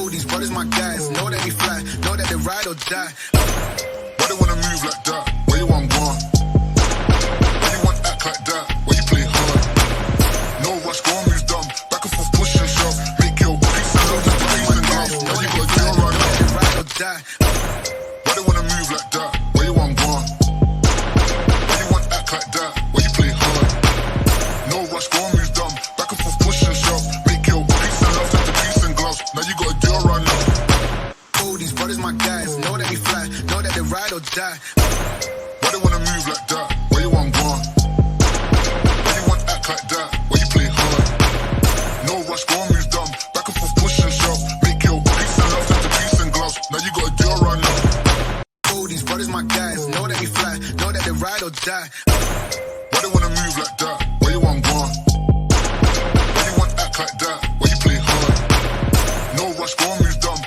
All these brothers my guys, know that they fly, know that they ride or die. Why they wanna move like that? Where you want one? Why you want act like that? Why you play hard? No rush, go and move dumb. Back and forth, push and shove. Make your peace and love, peace and love. Now you gotta do right now. They ride or die. Why they wanna move like that? Where you want one? Why you want act like that? Why you play hard? No rush, go and move dumb. Back and forth, push and shove. Make your peace and love, peace and gloves. Now you gotta do right now. All these brothers my guys, know that they fly, know that they ride or die. Why they wanna move like that? Where you want one? Why you want act like that? Why you play hard? No rush, go and move dumb. Back and forth, push and shove. Make your peace and love, peace and gloves. Now you gotta do it right now. All these brothers my guys, know that they fly, know that they ride or die. Why they wanna move like that? Where you want one? Why you want act like that? Why you play hard? No rush, go and move dumb.